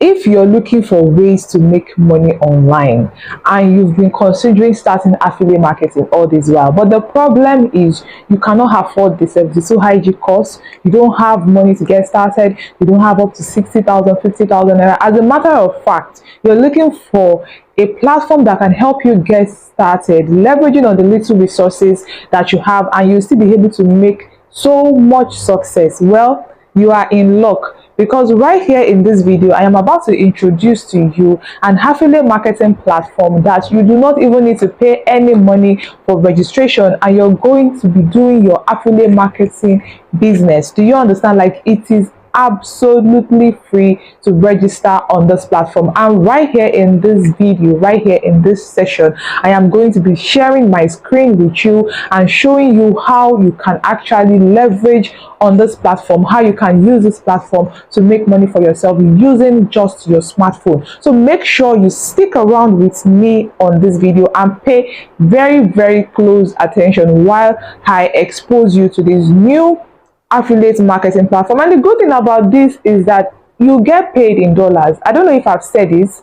If you're looking for ways to make money online and you've been considering starting affiliate marketing all this while, but the problem is you cannot afford this service, it's so high cost, you don't have money to get started, you don't have up to 60,000, 50,000 naira. As a matter of fact, you're looking for a platform that can help you get started, leveraging on the little resources that you have, and you'll still be able to make so much success. Well, you are in luck, because right here in this video I am about to introduce to you an affiliate marketing platform that you do not even need to pay any money for registration, and you're going to be doing your affiliate marketing business. Do you understand? Like, it is absolutely free to register on this platform. And right here in this video, right here in this session, I am going to be sharing my screen with you and showing you how you can actually leverage on this platform, how you can use this platform to make money for yourself using just your smartphone. So make sure you stick around with me on this video and pay very close attention while I expose you to this new affiliate marketing platform. And the good thing about this is that you get paid in dollars. I don't know if I've said this,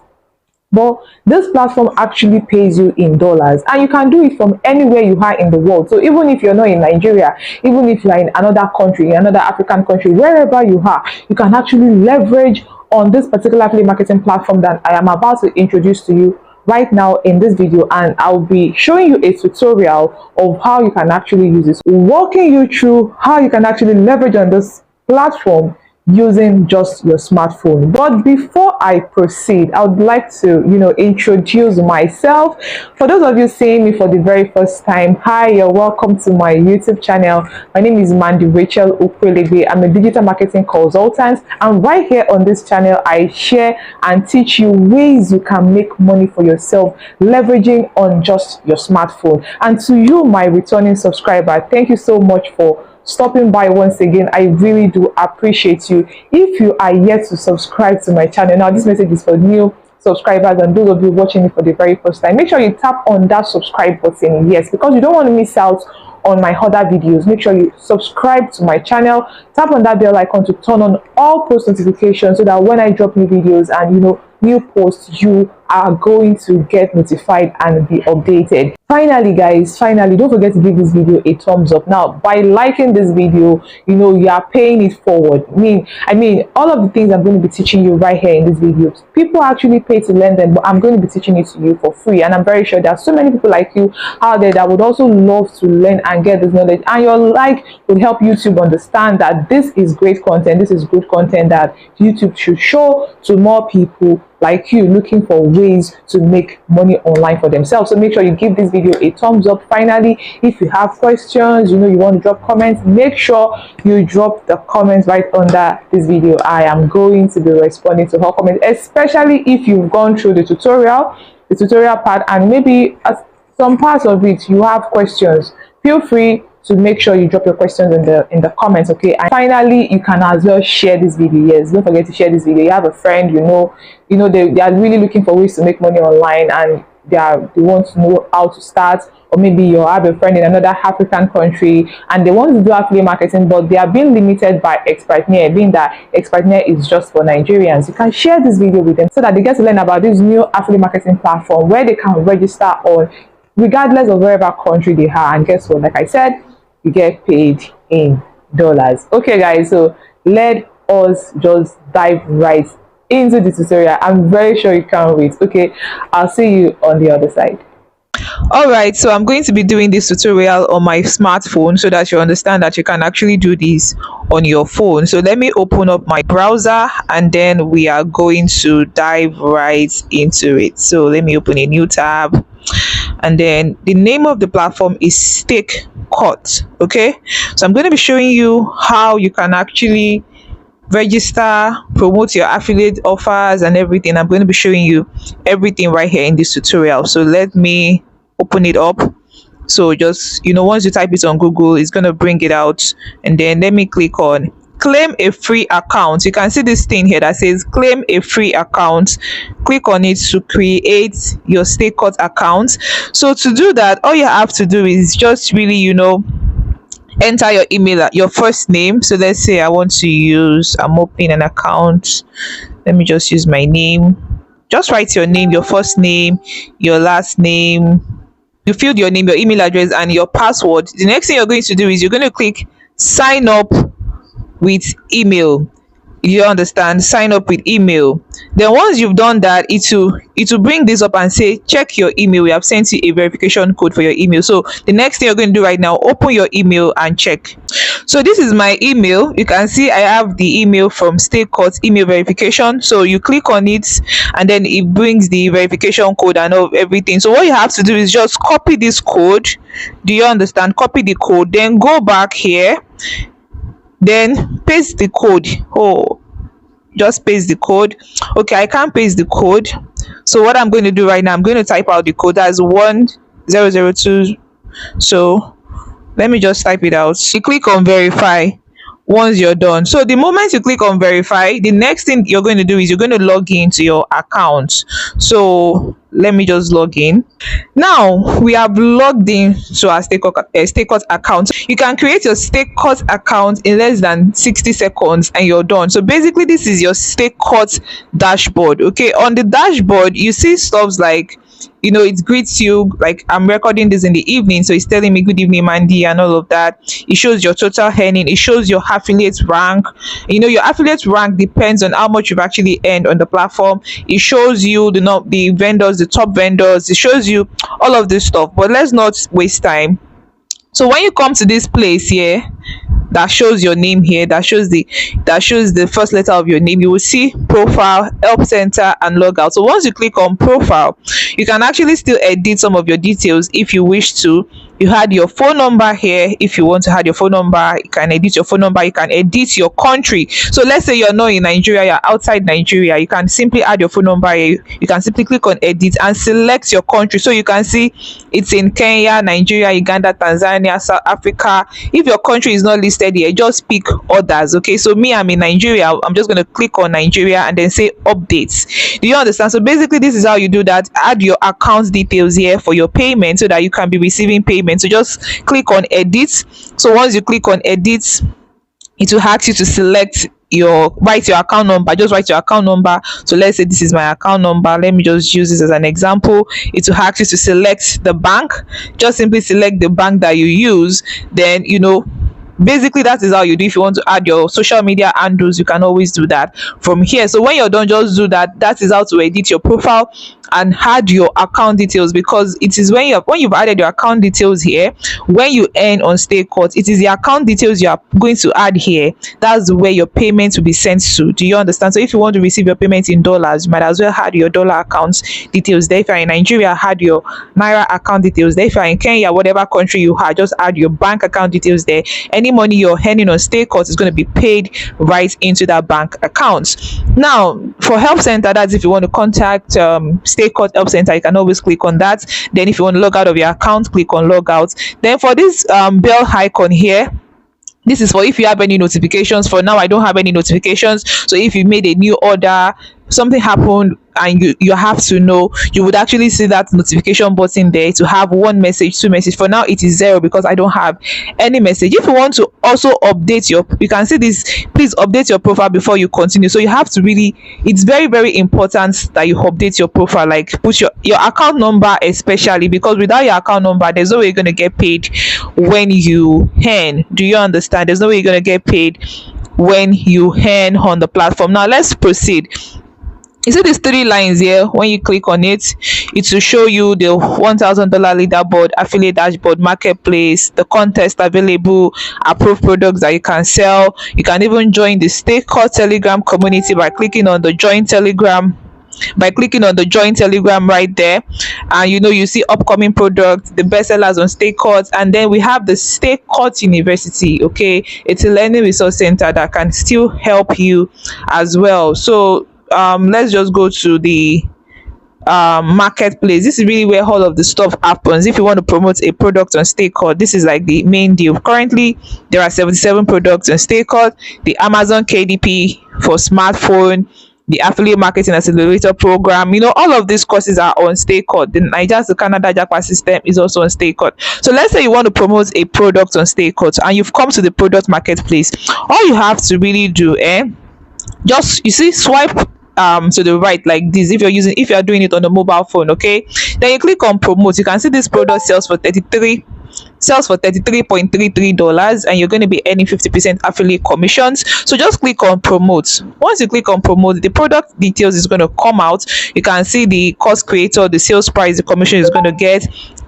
but this platform actually pays you in dollars, and you can do it from anywhere you are in the world. So even if you're not in Nigeria, even if you're in another country, another African country, wherever you are, you can actually leverage on this particular affiliate marketing platform that I am about to introduce to you right now in this video. And I'll be showing you a tutorial of how you can actually use this, walking you through how you can actually leverage on this platform using just your smartphone. But before I proceed, I would like to introduce myself. For those of you seeing me for the very first time, hi, you're welcome to my YouTube channel. My name is Mandy Rachel Owodaily. I'm a digital marketing consultant, and right here on this channel I share and teach you ways you can make money for yourself leveraging on just your smartphone. And to you, my returning subscriber, thank you so much for stopping by once again. I really do appreciate you. If you are yet to subscribe to my channel, now this message is for new subscribers and those of you watching it for the very first time, make sure you tap on that subscribe button, yes, because you don't want to miss out on my other videos. Make sure you subscribe to my channel, tap on that bell icon to turn on all post notifications so that when I drop new videos and new posts, you are going to get notified and be updated. Finally guys, don't forget to give this video a thumbs up. Now, by liking this video, you are paying it forward. I mean all of the things I'm going to be teaching you right here in this video, people actually pay to learn them, but I'm going to be teaching it to you for free. And I'm very sure there are so many people like you out there that would also love to learn and get this knowledge, and your like would help YouTube understand that this is great content, this is good content that YouTube should show to more people like you looking for ways to make money online for themselves. So make sure you give this video a thumbs up. Finally, if you have questions, you want to drop comments, make sure you drop the comments right under this video. I am going to be responding to all comments, especially if you've gone through the tutorial part, and maybe at some parts of it you have questions. Feel free to make sure you drop your questions in the comments, okay? And finally, you can as well share this video. Yes, don't forget to share this video. You have a friend, they are really looking for ways to make money online, and they want to know how to start. Or maybe you have a friend in another African country and they want to do affiliate marketing, but they are being limited by Expertnaire, being that Expertnaire is just for Nigerians. You can share this video with them so that they get to learn about this new affiliate marketing platform where they can register on regardless of wherever country they are. And guess what? Like I said, you get paid in dollars. Okay guys, so let us just dive right into the tutorial. I'm very sure you can't wait. Okay, I'll see you on the other side. All right, so I'm going to be doing this tutorial on my smartphone so that you understand that you can actually do this on your phone. So let me open up my browser and then we are going to dive right into it. So let me open a new tab, and then the name of the platform is Stake Cut. Okay, so I'm going to be showing you how you can actually register, promote your affiliate offers and everything. I'm going to be showing you everything right here in this tutorial. So let me open it up. So just once you type it on Google, it's going to bring it out, and then let me click on claim a free account. You can see this thing here that says claim a free account. Click on it to create your Stake Cut account. So to do that, all you have to do is just really enter your email, your first name. So let's say I'm opening an account. Let me just use my name. Just write your name, your first name, your last name. You filled your name, your email address, and your password. The next thing you're going to do is you're going to click sign up with email. You understand? Sign up with email. Then once you've done that, it will bring this up and say check your email. We have sent you a verification code for your email. So the next thing you're going to do right now, open your email and check. So this is my email. You can see I have the email from State Court email verification. So you click on it and then it brings the verification code and everything. So what you have to do is just copy this code. Do you understand? Copy the code, then go back here, then paste the code. Oh, just paste the code. Okay, I can't paste the code. So what I'm going to do right now, I'm going to type out the code. That's 1002. So let me just type it out. You click on verify once you're done. So the moment you click on verify, the next thing you're going to do is you're going to log into your account. So let me just log in. Now we have logged in to our Stakecourt account. You can create your Stakecourt account in less than 60 seconds and you're done. So basically this is your Stakecourt dashboard. Okay, on the dashboard you see stuff like, it greets you. Like, I'm recording this in the evening, so it's telling me good evening Mandy and all of that. It shows your total earning, it shows your affiliate rank. Your affiliate rank depends on how much you've actually earned on the platform. It shows you the vendors, the top vendors. It shows you all of this stuff, but let's not waste time. So when you come to this place here that shows your name here, that shows the first letter of your name, you will see profile, help center, and logout. So once you click on profile, you can actually still edit some of your details if you wish to. You had your phone number here. If you want to add your phone number, you can edit your phone number. You can edit your country. So let's say you're not in Nigeria, you're outside Nigeria, you can simply add your phone number here. You can simply click on edit and select your country. So you can see it's in Kenya, Nigeria, Uganda, Tanzania, South Africa. If your country is not listed here, just pick others. Okay, so me, I'm in Nigeria. I'm just going to click on Nigeria and then say updates. Do you understand? So basically this is how you do that. Add your account details here for your payment so that you can be receiving payment. So just click on edit. So once you click on edit, it will ask you to write your account number. Just write your account number. So let's say this is my account number. Let me just use this as an example. It will ask you to select the bank. Just simply select the bank that you use. Then basically that is how you do. If you want to add your social media handles, you can always do that from here. So when you're done, just do that. That is how to edit your profile and add your account details, because it is when you've added your account details here, when you earn on Stakecourt, it is the account details you are going to add here. That's where your payment will be sent to. Do you understand? So if you want to receive your payment in dollars, you might as well add your dollar account details there. If you're in Nigeria, add your naira account details there. If you're in Kenya, whatever country you are, just add your bank account details there. Any money you're earning on Stakecourt is going to be paid right into that bank account. Now for help center, that's if you want to contact Stakecourt help center, you can always click on that. Then if you want to log out of your account, click on log out. Then for this bell icon here, this is for if you have any notifications. For now I don't have any notifications. So if you made a new order, something happened and you have to know, you would actually see that notification button there to have one message, two message. For now it is 0 because I don't have any message. If you want to also update you can see this, please update your profile before you continue. So you have to really, it's very, very important that you update your profile. Like put your account number, especially because without your account number there's no way you're going to get paid when you earn. Do you understand? There's no way you're going to get paid when you earn on the platform. Now let's proceed. You see these 3 lines here. When you click on it, it will show you the $1,000 leaderboard, affiliate dashboard, marketplace, the contest available, approved products that you can sell. You can even join the Stakecourt Telegram community by clicking on the join Telegram right there. And you see upcoming products, the bestsellers on Stakecourt, and then we have the Stakecourt University. Okay, it's a learning resource center that can still help you as well. So let's just go to the marketplace. This is really where all of the stuff happens. If you want to promote a product on Stakecourt, this is like the main deal. Currently there are 77 products on Stakecourt. The Amazon KDP for smartphone, the affiliate marketing accelerator program. All of these courses are on StayCode. The Nigeria to Canada Jackpot system is also on StayCode. So let's say you want to promote a product on StayCode and you've come to the product marketplace. All you have to really do, just, you see, swipe to the right like this. If you're doing it on the mobile phone, okay, then you click on promote. You can see this product sells for $33.33, and you're going to be earning 50% affiliate commissions. So just click on promote. Once you click on promote, the product details is going to come out. You can see the cost creator, the sales price, the commission is going to get,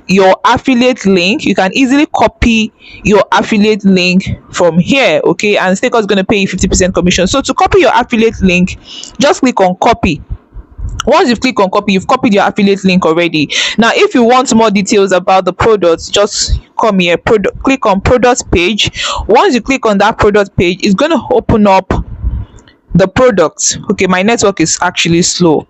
your affiliate link. You can easily copy your affiliate link from here, okay, and Stakeout is going to pay you 50% commission. So to copy your affiliate link, just click on copy. Once you've clicked on copy, you've copied your affiliate link already. Now if you want more details about the product, just come here, click on product page. Once you click on that product page, it's going to open up the product. Okay, my network is actually slow.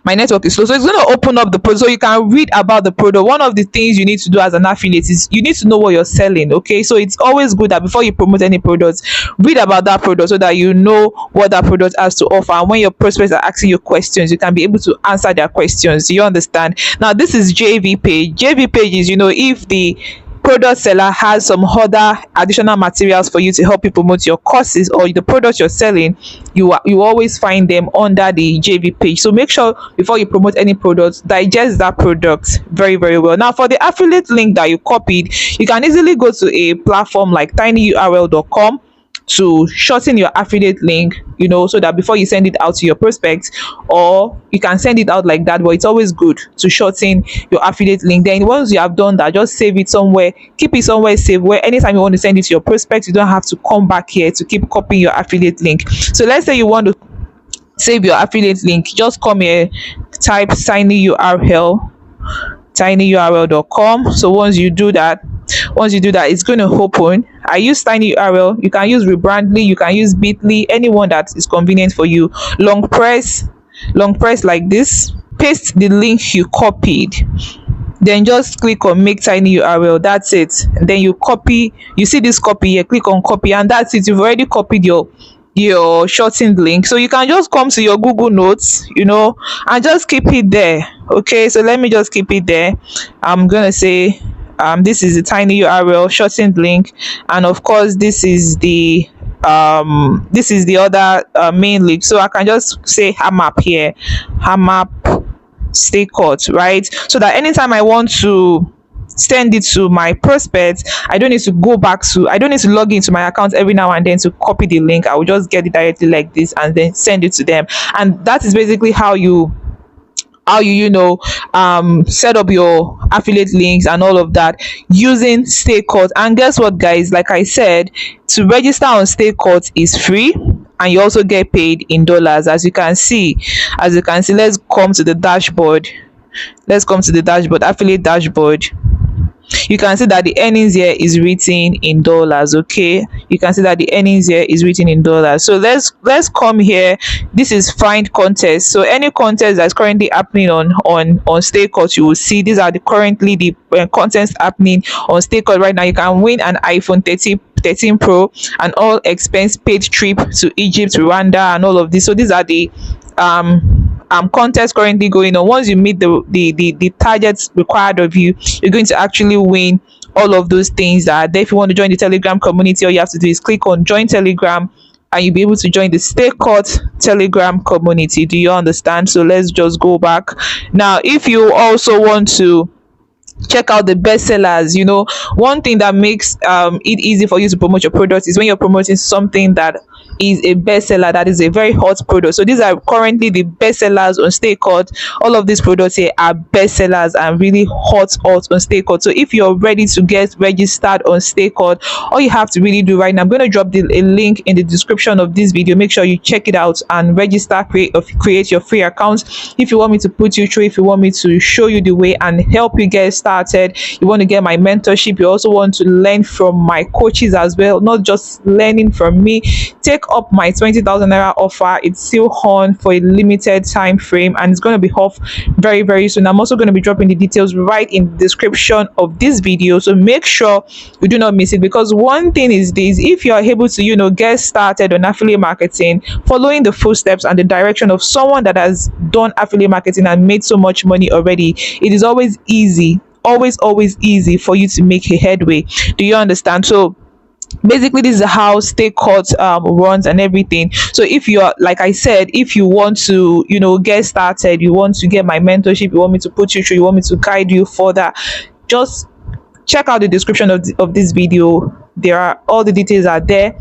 So it's going to open up the product so you can read about the product. One of the things you need to do as an affiliate is you need to know what you're selling, okay? So it's always good that before you promote any product, read about that product so that you know what that product has to offer, and when your prospects are asking you questions, you can be able to answer their questions. Do you understand? Now this is JV page. JV page is, if the product seller has some other additional materials for you to help you promote your courses or the product you're selling, you always find them under the JV page. So make sure before you promote any product, digest that product very, very well. Now for the affiliate link that you copied, you can easily go to a platform like tinyurl.com to shorten your affiliate link, so that before you send it out to your prospects, or you can send it out like that, but it's always good to shorten your affiliate link. Then once you have done that, just save it somewhere, keep it somewhere safe, where anytime you want to send it to your prospects, you don't have to come back here to keep copying your affiliate link. So let's say you want to save your affiliate link, just come here, type tinyurl.com. So once you do that, it's going to open. I use tinyurl. You can use Rebrandly, you can use Bitly, anyone that is convenient for you. Long press like this, paste the link you copied, then just click on make tinyurl. That's it. And then you copy. You see this copy here, click on copy, and that's it. You've already copied your shortened link. So you can just come to your Google Notes, and just keep it there. Okay, so let me just keep it there. I'm gonna say this is the tinyurl shortened link, and of course this is the other main link. So I can just say hamap here, hamap StayCode, right? So that anytime I want to send it to my prospects, I don't need to log into my account every now and then to copy the link. I will just get it directly like this and then send it to them. And that is basically how you set up your affiliate links and all of that using StayCode. And guess what, guys, like I said, to register on StayCode is free, and you also get paid in dollars. As you can see, let's come to the dashboard, affiliate dashboard. You can see that the earnings here is written in dollars. Okay, you can see that the earnings here is written in dollars. So let's come here. This is find contest. So any contest that's currently happening on StayCode, you will see these are currently the contests happening on StayCode right now. You can win an iPhone 13 Pro, an all expense paid trip to Egypt, Rwanda, and all of this. So these are the contest currently going on. Once you meet the targets required of you, you're going to actually win all of those things that are there. If you want to join the Telegram community, all you have to do is click on join Telegram, and you'll be able to join the StayCode Telegram community. Do you understand? So let's just go back now. If you also want to check out the bestsellers, one thing that makes it easy for you to promote your product is when you're promoting something that is a bestseller, that is a very hot product. So these are currently the bestsellers on StayCode. All of these products here are bestsellers and really hot on StayCode. So if you're ready to get registered on StayCode, all you have to really do right now, I'm going to drop a link in the description of this video. Make sure you check it out and register, create your free account. If you want me to put you through, if you want me to show you the way and help you get started, you want to get my mentorship, you also want to learn from my coaches as well, not just learning from me, take check up my 20,000 naira offer. It's still on for a limited time frame, and it's going to be off very, very soon. I'm also going to be dropping the details right in the description of this video, so make sure you do not miss it. Because one thing is this: if you are able to, get started on affiliate marketing, following the footsteps and the direction of someone that has done affiliate marketing and made so much money already, it is always easy, always easy for you to make a headway. Do you understand? So basically, this is how Stay Cut runs and everything. So if you're, like I said, if you want to, get started, you want to get my mentorship, you want me to put you through, you want me to guide you further, just check out the description of this video. There are all the details are there.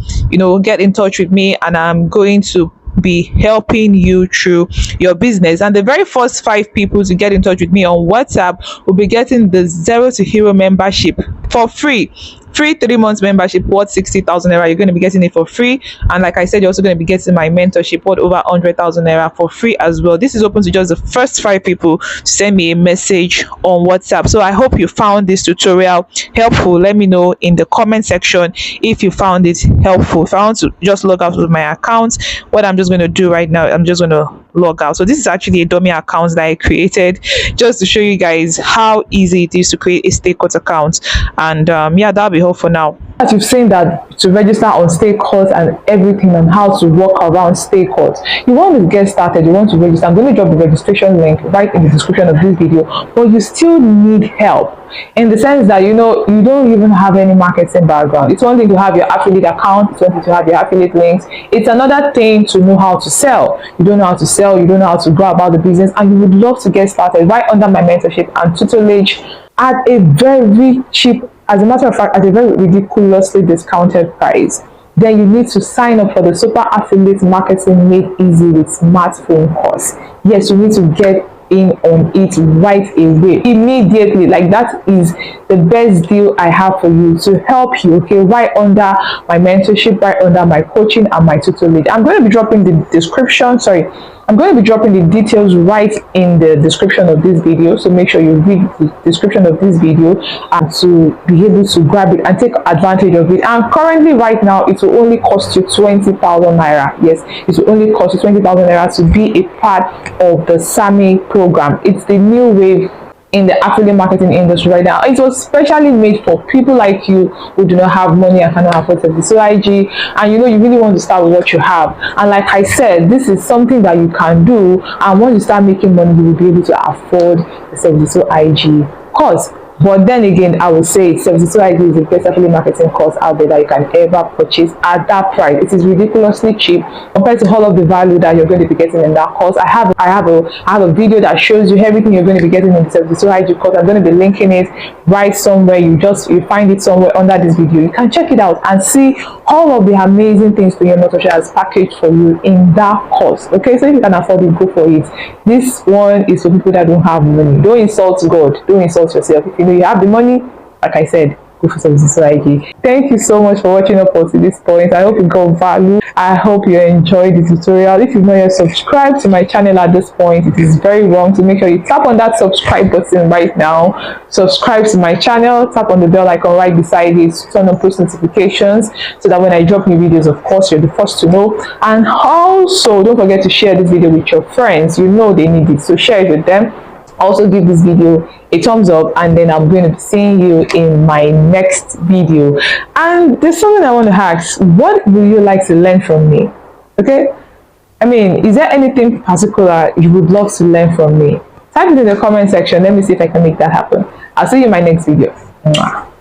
Get in touch with me, and I'm going to be helping you through your business. And the very first 5 people to get in touch with me on WhatsApp will be getting the Zero to Hero membership for free. Free 3 months membership worth 60,000 naira. You're going to be getting it for free. And like I said, you're also going to be getting my mentorship worth over 100,000 naira for free as well. This is open to just the first 5 people to send me a message on WhatsApp. So I hope you found this tutorial helpful. Let me know in the comment section if you found it helpful. If I want to just log out with my account, what I'm just going to do right now, I'm just going to log out. So this is actually a dummy account that I created just to show you guys how easy it is to create a Stay Cut account. And yeah, that'll be all for now. As you've seen that to register on Stay Cut and everything and how to work around Stay Cut, you want to get started, you want to register. I'm going to drop the registration link right in the description of this video, but you still need help in the sense that you don't even have any marketing background. It's one thing to have your affiliate account, it's one thing to have your affiliate links. It's another thing to know how to sell. You don't know how to sell, you don't know how to go about the business, and you would love to get started right under my mentorship and tutelage at a very cheap, as a matter of fact, at a very ridiculously discounted price. Then you need to sign up for the Super Affiliate Marketing Made Easy with Smartphone course. Yes, you need to get in on it right away, immediately. Like, that is the best deal I have for you to help you, okay, right under my mentorship, right under my coaching and my tutelage. I'm going to be dropping the details right in the description of this video, so make sure you read the description of this video to be able to grab it and take advantage of it. And currently, right now, it will only cost you 20,000 naira. Yes, it will only cost you 20,000 naira to be a part of the SAMI program. It's the new wave in the affiliate marketing industry right now. It was specially made for people like you who do not have money and cannot afford to IG, and you really want to start with what you have. And like I said, this is something that you can do, and once you start making money, you will be able to afford the IG course. But then again, I would say 72 IG is the best affiliate marketing course out there that you can ever purchase at that price. It is ridiculously cheap compared to all of the value that you're going to be getting in that course. I have a video that shows you everything you're going to be getting in the 72 IG course. I'm going to be linking it right somewhere. You find it somewhere under this video. You can check it out and see all of the amazing things to your mentorship has packaged for you in that course. Okay, so if you can afford it, go for it. This one is for people that don't have money. Don't insult God. Don't insult yourself. If you have the money, like I said, go for some IG. Thank you so much for watching up to this point. I hope you got value. I hope you enjoyed the tutorial. If you've not yet subscribed to my channel at this point, it is very wrong. To make sure you tap on that subscribe button right now. Subscribe to my channel, tap on the bell icon right beside it, turn on post notifications so that when I drop new videos, of course, you're the first to know. And also, don't forget to share this video with your friends. They need it, so share it with them. Also, give this video a thumbs up, and then I'm going to be seeing you in my next video. And there's something I want to ask: what would you like to learn from me? Okay, I mean, is there anything particular you would love to learn from me? Type it in the comment section. Let me see if I can make that happen. I'll see you in my next video. Mwah.